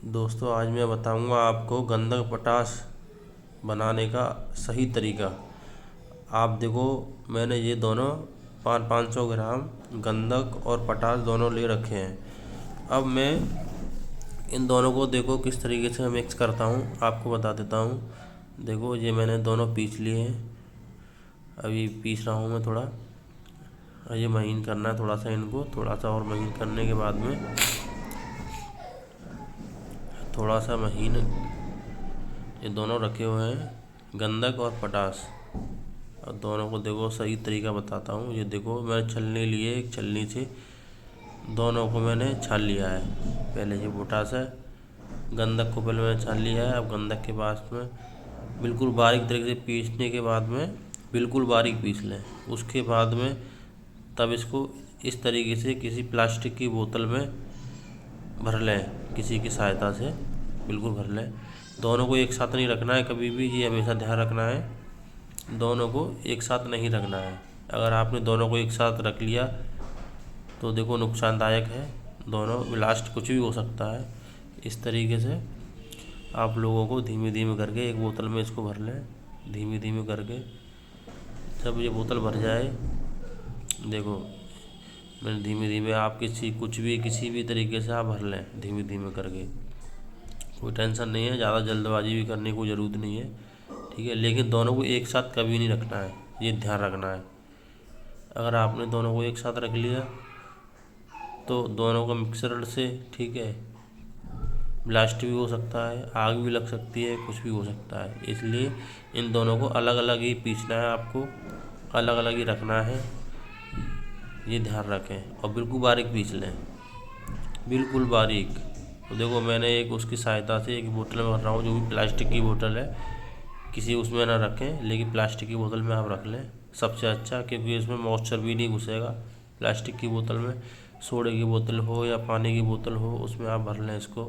दोस्तों आज मैं बताऊंगा आपको गंधक पोटाश बनाने का सही तरीका। आप देखो, मैंने ये दोनों 500 ग्राम गंधक और पोटाश दोनों ले रखे हैं। अब मैं इन दोनों को देखो किस तरीके से मिक्स करता हूँ, आपको बता देता हूँ। देखो ये मैंने दोनों पीस लिए हैं, अभी पीस रहा हूँ मैं थोड़ा। ये महीन करना है थोड़ा सा, इनको थोड़ा सा और महीन करने के बाद में थोड़ा सा महीन ये दोनों रखे हुए हैं गंधक और पोटाश। और दोनों को देखो सही तरीका बताता हूँ। ये देखो मैंने छलनी लिए, एक छलनी से दोनों को मैंने छान लिया है। पहले ये पोटाश है, गंधक को पहले मैंने छान लिया है। अब गंधक के बाद में बिल्कुल बारीक तरीके से पीसने के बाद में बिल्कुल बारीक पीस लें। उसके बाद में तब इसको इस तरीके से किसी प्लास्टिक की बोतल में भर लें, किसी की सहायता से बिल्कुल भर लें। दोनों को एक साथ नहीं रखना है कभी भी, ये हमेशा ध्यान रखना है। दोनों को एक साथ नहीं रखना है। अगर आपने दोनों को एक साथ रख लिया तो देखो नुकसानदायक है, दोनों ब्लास्ट कुछ भी हो सकता है। इस तरीके से आप लोगों को धीमे धीमे करके एक बोतल में इसको भर लें, धीमे धीमे करके। जब ये बोतल भर जाए, देखो मैंने धीमे धीमे, आप किसी भी तरीके से आप भर लें धीमे धीमे करके। कोई टेंशन नहीं है, ज़्यादा जल्दबाजी भी करने की कोई ज़रूरत नहीं है, ठीक है। लेकिन दोनों को एक साथ कभी नहीं रखना है, ये ध्यान रखना है। अगर आपने दोनों को एक साथ रख लिया तो दोनों का मिक्सर से, ठीक है, ब्लास्ट भी हो सकता है, आग भी लग सकती है, कुछ भी हो सकता है। इसलिए इन दोनों को अलग अलग ही पीसना है, आपको अलग अलग ही रखना है, ये ध्यान रखें। और बिल्कुल बारीक पीस लें, बिल्कुल बारीक। तो देखो मैंने एक उसकी सहायता से एक बोतल में भर रहा हूँ, जो भी प्लास्टिक की बोतल है। किसी उसमें ना रखें, लेकिन प्लास्टिक की बोतल में आप रख लें, सबसे अच्छा, क्योंकि इसमें मॉइस्चर भी नहीं घुसेगा। प्लास्टिक की बोतल में, सोडे की बोतल हो या पानी की बोतल हो, उसमें आप भर लें इसको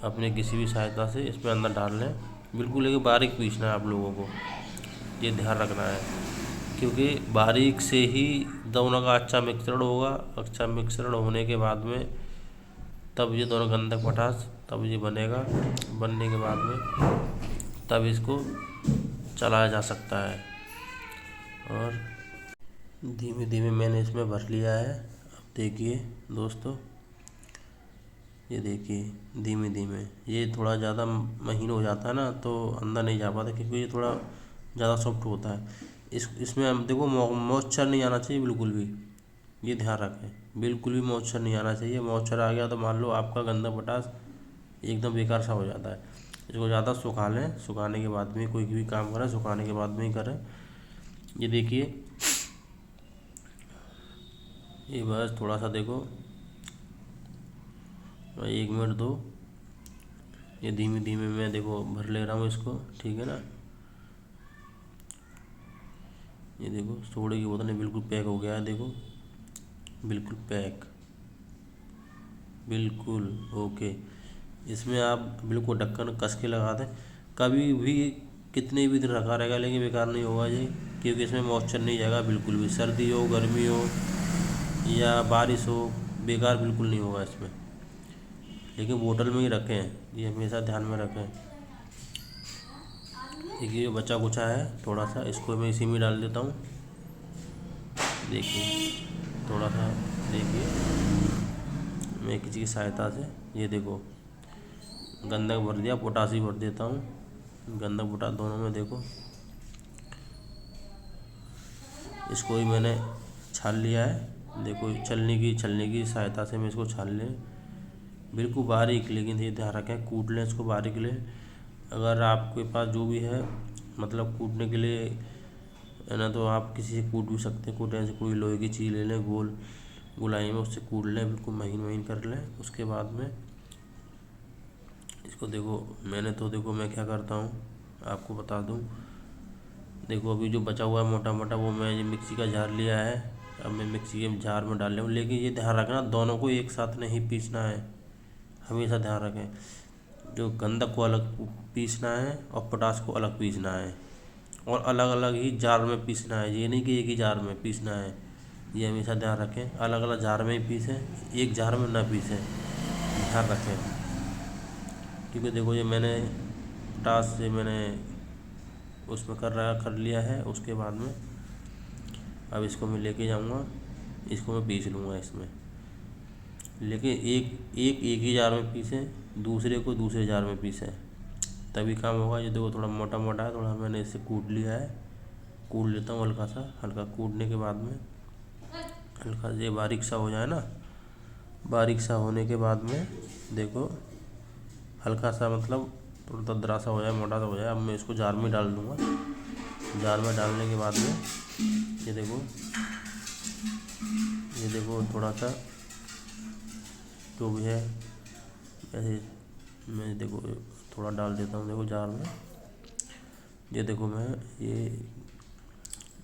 अपने किसी भी सहायता से, इसमें अंदर डाल लें बिल्कुल। लेकिन बारीक पीसना है आप लोगों को, ये ध्यान रखना है, क्योंकि बारीक से ही दोनों का अच्छा मिश्रण होगा। अच्छा मिश्रण होने के बाद में तब ये दोनों गंधक पोटाश तब ये बनेगा। बनने के बाद में तब इसको चलाया जा सकता है। और धीमे धीमे मैंने इसमें भर लिया है। अब देखिए दोस्तों, ये देखिए धीमे धीमे ये थोड़ा ज़्यादा महीन हो जाता है ना, तो अंदर नहीं जा पाता, क्योंकि ये थोड़ा ज़्यादा सॉफ्ट होता है। इसमें हम देखो मॉइस्चर नहीं आना चाहिए बिल्कुल भी, ये ध्यान रखें। बिल्कुल भी मॉइस्चर नहीं आना चाहिए। मॉइस्चर आ गया तो मान लो आपका गंदा पोटाश एकदम बेकार सा हो जाता है। इसको ज़्यादा सुखा लें, सुखाने के बाद में कोई भी काम करें सुखाने के बाद में ही करें। ये देखिए, ये बस थोड़ा सा देखो, 1 मिनट दो। ये धीमे धीमे मैं देखो भर ले रहा हूँ इसको, ठीक है ना। ये देखो सोडे की बोतल बिल्कुल पैक हो गया है, देखो बिल्कुल पैक, बिल्कुल ओके। इसमें आप बिल्कुल ढक्कन कस के लगा दें। कभी भी कितने भी दिन रखा रहेगा लेकिन बेकार नहीं होगा ये, क्योंकि इसमें मॉइस्चर नहीं जाएगा बिल्कुल भी। सर्दी हो, गर्मी हो या बारिश हो, बेकार बिल्कुल नहीं होगा इसमें। लेकिन बोतल में ही रखें, ये हमेशा ध्यान में रखें। देखिए जो बचा कुचा है थोड़ा सा, इसको मैं इसी में डाल देता हूँ। देखिए थोड़ा सा, देखिए मैं किसी की सहायता से, ये देखो गंधक भर दिया, पोटासी भर देता हूँ। गंधक पोटास दोनों में देखो, इसको ही मैंने छान लिया है। देखो छलनी की सहायता से मैं इसको छान लें बिल्कुल बारीक। लेकिन ये ध्यान रखें, कूट लें इसको बारीक लें। अगर आपके पास जो भी है, मतलब कूटने के लिए है ना, तो आप किसी से कूट भी सकते हैं। कूटने से कोई लोहे की चीज़ ले लें, गोलाई में उससे कूट लें, बिल्कुल महीन महीन कर लें। उसके बाद में इसको देखो, देखो मैं क्या करता हूँ आपको बता दूँ। देखो अभी जो बचा हुआ है मोटा मोटा, वो मैं मिक्सी का जार लिया है। अब मैं मिक्सी के जार में डाल रहा हूँ। लेकिन ये ध्यान रखना, दोनों को एक साथ नहीं पीसना है, हमेशा ध्यान रखें। जो गंधक को अलग पीसना है और पोटाश को अलग पीसना है, और अलग अलग ही जार में पीसना है। ये नहीं कि एक ही जार में पीसना है, ये हमेशा ध्यान रखें। अलग अलग जार में ही पीसें, एक जार में ना पीसें, ध्यान रखें। क्योंकि देखो ये मैंने टास्क से मैंने उसमें कर लिया है। उसके बाद में अब इसको मैं लेके जाऊंगा, इसको मैं पीस लूँगा इसमें। लेकिन एक ही जार में पीसें, दूसरे को दूसरे जार में पीसें, तभी काम होगा। ये देखो थोड़ा मोटा मोटा है, थोड़ा मैंने इसे कूट लिया है। कूट लेता हूँ हल्का कूटने के बाद में हल्का ये बारीक सा हो जाए ना, बारीक सा होने के बाद में देखो हल्का सा मतलब थोड़ा दरदरा सा हो जाए, मोटा सा हो जाए। अब मैं इसको जार में डाल दूँगा। जार में डालने के बाद में ये देखो थोड़ा सा जो भी है ऐसे मैं देखो थोड़ा डाल देता हूँ। देखो जार में ये देखो मैं ये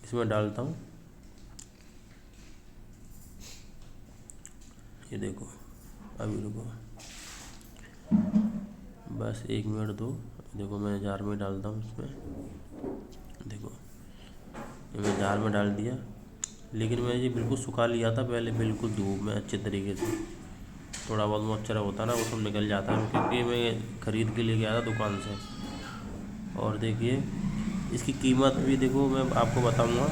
इसमें डालता हूँ। ये देखो अभी रुको, बस 1 मिनट दो। देखो मैं जार में डालता हूँ इसमें। देखो ये मैं जार में डाल दिया, लेकिन मैं ये बिल्कुल सुखा लिया था पहले, बिल्कुल धूप में अच्छे तरीके से। थोड़ा बहुत मॉइस्चर होता है ना, वो सब निकल जाता है, क्योंकि मैं ख़रीद के लिए गया था दुकान से। और देखिए इसकी कीमत भी देखो मैं आपको बताऊंगा,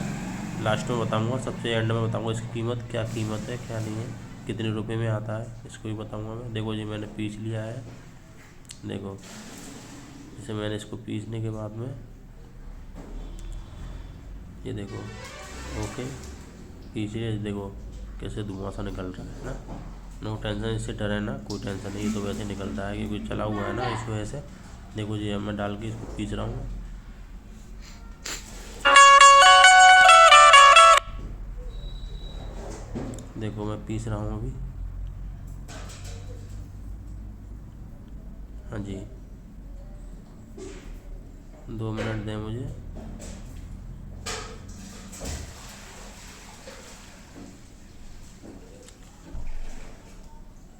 लास्ट में बताऊंगा, सबसे एंड में बताऊंगा इसकी कीमत, क्या कीमत है क्या नहीं है, कितने रुपए में आता है, इसको भी बताऊंगा मैं। देखो जी मैंने पीस लिया है। देखो जैसे मैंने इसको पीसने के बाद में ये देखो ओके पीछे देखो कैसे धुआं सा निकल रहा है ना। नो टेंशन, इससे डरे ना, कोई टेंशन नहीं, ये तो वैसे निकलता है क्योंकि चला हुआ है ना, इस वजह से। देखो जी अब मैं डाल के इसको पीस रहा हूँ। देखो मैं पीस रहा हूँ अभी। हाँ जी 2 मिनट दें मुझे।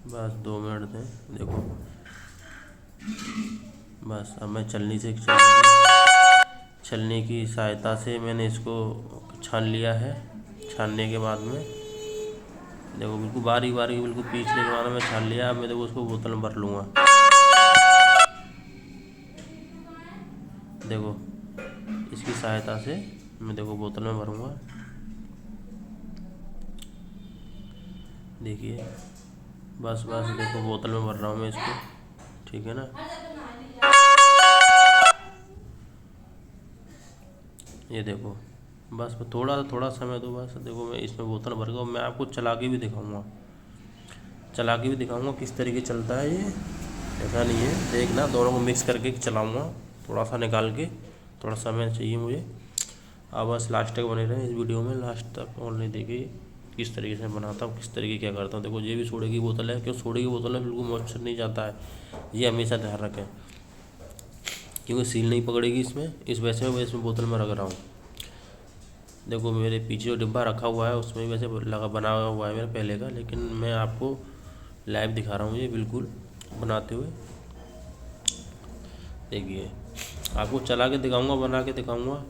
बस 2 मिनट दें। देखो बस अब मैं छलनी की सहायता से मैंने इसको छान लिया है। छानने के बाद में देखो बिल्कुल बारीक बारीक बिल्कुल पीसने के बाद में छान लिया। अब मैं देखो उसको बोतल में भर लूँगा। देखो इसकी सहायता से मैं देखो बोतल में भरूँगा। देखिए बस देखो बोतल में भर रहा हूँ मैं इसको, ठीक है ना। ये देखो बस थोड़ा समय दो बस। देखो मैं इसमें बोतल भर गया। मैं आपको चला के भी दिखाऊंगा किस तरीके चलता है ये। ऐसा नहीं है, देखना दोनों को मिक्स करके चलाऊंगा, थोड़ा सा निकाल के, थोड़ा समय चाहिए मुझे। अब बस लास्ट तक बने रहें इस वीडियो में, लास्ट तक और नहीं देखिए किस तरीके से बनाता हूँ, किस तरीके क्या करता हूँ। देखो ये भी सोडे की बोतल है, क्यों सोडे की बोतल है बिल्कुल मॉइस्चर नहीं जाता है, ये हमेशा ध्यान रखें, क्योंकि सील नहीं पकड़ेगी इसमें, इस वजह से मैं इसमें बोतल में रख रहा हूँ। देखो मेरे पीछे जो डिब्बा रखा हुआ है उसमें वैसे बना हुआ है मेरा पहले का, लेकिन मैं आपको लाइव दिखा रहा हूँ ये बिल्कुल बनाते हुए। देखिए आपको चला के दिखाऊंगा, बना के दिखाऊंगा,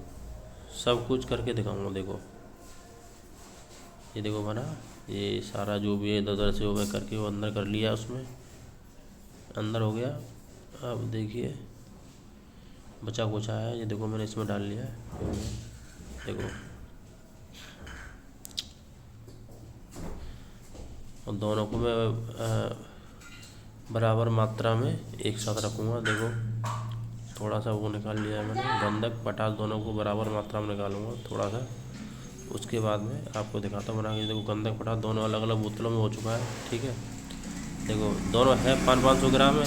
सब कुछ करके दिखाऊंगा। देखो ये देखो बना, ये सारा जो भी है इधर से मैं करके वो अंदर कर लिया, उसमें अंदर हो गया। अब देखिए बचा कुचा है, ये देखो मैंने इसमें डाल लिया है। देखो और दोनों को मैं बराबर मात्रा में एक साथ रखूँगा। देखो थोड़ा सा वो निकाल लिया है मैंने, गंधक पटास दोनों को बराबर मात्रा में निकालूंगा थोड़ा सा। उसके बाद में आपको दिखाता हूँ बना के। देखो गंधक पटास दोनों अलग अलग बोतलों में हो चुका है, ठीक है। देखो दोनों है 500 ग्राम है,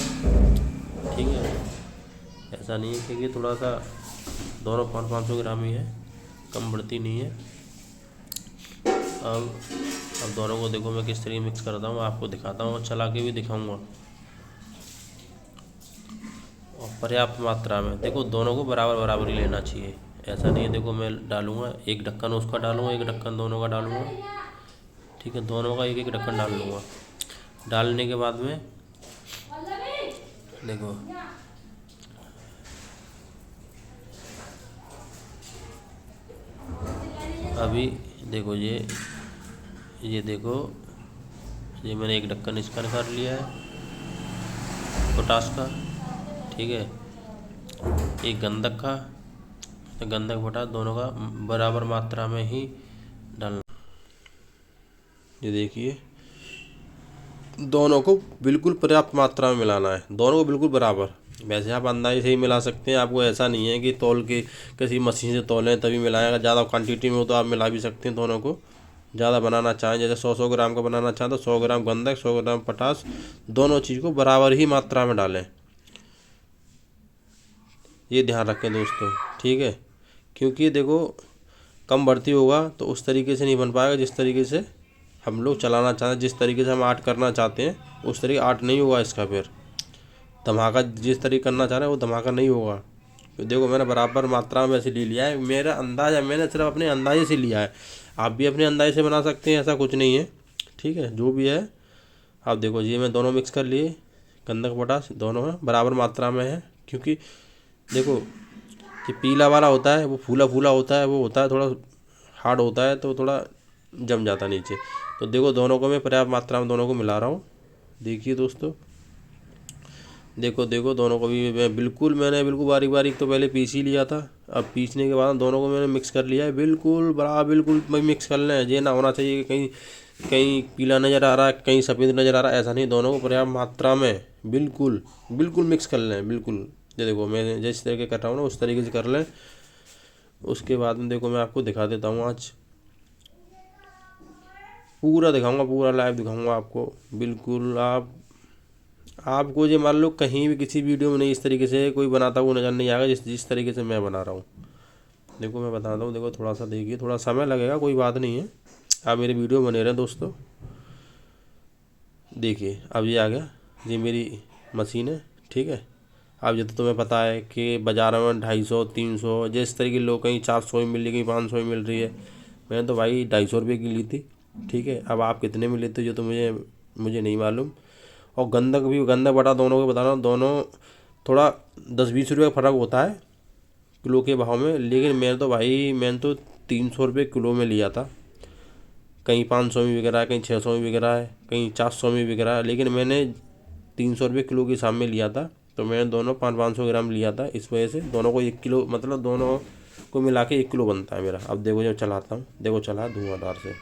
ठीक है। ऐसा नहीं है क्योंकि थोड़ा सा दोनों 500 ग्राम ही है, कम बढ़ती नहीं है। अब दोनों को देखो मैं किस तरीके मिक्स करता हूँ, आपको दिखाता हूँ और चला के भी दिखाऊंगा। और पर्याप्त मात्रा में देखो दोनों को बराबर ही लेना चाहिए, ऐसा नहीं है। देखो मैं डालूंगा एक ढक्कन उसका डालूंगा, एक ढक्कन दोनों का डालूंगा, ठीक है। दोनों का एक ढक्कन डाल लूँगा। डालने के बाद में देखो अभी देखो ये देखो ये मैंने एक ढक्कन इसका निकाल लिया है पोटास का, ठीक है। एक गंधक का, तो गंधक पोटास दोनों का बराबर मात्रा में ही डालना। ये देखिए दोनों को बिल्कुल पर्याप्त मात्रा में मिलाना है, दोनों को बिल्कुल बराबर। वैसे आप अंदाजे से ही मिला सकते हैं, आपको ऐसा नहीं है कि तौल के किसी मशीन से तौलें तभी मिलाएं। अगर ज़्यादा क्वांटिटी में हो तो आप मिला भी सकते हैं दोनों को। ज़्यादा बनाना चाहें, जैसे 100 ग्राम का बनाना चाहें तो 100 ग्राम गंधक 100 ग्राम पोटास, दोनों चीज़ को बराबर ही मात्रा में डालें। ये ध्यान रखें दोस्तों, ठीक है। क्योंकि देखो कम भर्ती होगा तो उस तरीके से नहीं बन पाएगा जिस तरीके से हम लोग चलाना चाहते हैं, जिस तरीके से हम आर्ट करना चाहते हैं उस तरीके आर्ट नहीं होगा इसका। फिर धमाका जिस तरीके करना चाह रहे हैं वो धमाका नहीं होगा। तो देखो मैंने बराबर मात्रा में वैसे ले लिया है, मेरा अंदाज़ा, मैंने सिर्फ अपने अंदाजे से लिया है। आप भी अपने अंदाजे से बना सकते हैं, ऐसा कुछ नहीं है, ठीक है। जो भी है आप देखो, ये मैं दोनों मिक्स कर लिए, गंधक पोटास दोनों में बराबर मात्रा में है। क्योंकि देखो कि पीला वाला होता है वो फूला फूला होता है, वो होता है थोड़ा हार्ड होता है, तो थोड़ा जम जाता नीचे। तो देखो दोनों को मैं पर्याप्त मात्रा में दोनों को मिला रहा हूँ। देखिए दोस्तों, देखो देखो दोनों को भी मैंने बिल्कुल बारीक बारीक तो पहले पीस ही लिया था। अब पीसने के बाद दोनों को मैंने मिक्स कर लिया है बिल्कुल बराबर, बिल्कुल मिक्स कर लें। ये ना होना चाहिए कि कहीं कहीं पीला नज़र आ रहा है, कहीं सफ़ेद नज़र आ रहा है, ऐसा नहीं। दोनों को पर्याप्त मात्रा में बिल्कुल बिल्कुल मिक्स कर लें, बिल्कुल। ये देखो मैं जिस तरीके कर रहा हूँ ना उस तरीके से कर लें। उसके बाद में देखो मैं आपको दिखा देता हूँ, आज पूरा दिखाऊंगा, पूरा लाइव दिखाऊंगा आपको बिल्कुल। आपको ये मान लो कहीं भी किसी वीडियो में नहीं इस तरीके से कोई बनाता हुआ नज़र नहीं आएगा जिस तरीके से मैं बना रहा हूँ। देखो मैं बताता हूँ, देखो थोड़ा सा देखिए, थोड़ा समय लगेगा, कोई बात नहीं है, आप मेरे वीडियो बने रहें दोस्तों। देखिए अब ये आ गया, ये मेरी मशीन है, ठीक है। अब ये तो तुम्हें पता है कि बाज़ार में 250 300 जिस तरीके लोग, कहीं 400 में मिल रही, कहीं 500 में मिल रही है। मैंने तो भाई 250 रुपये की ली थी, ठीक है। अब आप कितने में लेते हो जो तो मुझे नहीं मालूम। और गंधक बटा दोनों को बता रहा हूँ, दोनों थोड़ा 10-20 रुपये का फ़र्क होता है किलो के भाव में। लेकिन मैंने तो 300 रुपये किलो में लिया था। कहीं 500 में बिक रहा है, कहीं 600 में बिक रहा है, कहीं 400 में बिक रहा है, लेकिन मैंने 300 रुपये किलो के हिसाब में लिया था। तो मैंने दोनों 500 ग्राम लिया था, इस वजह से दोनों को 1 किलो, मतलब दोनों को मिला के 1 किलो बनता है मेरा। अब देखो जब चलाता हूँ, देखो चला धुआंधार से।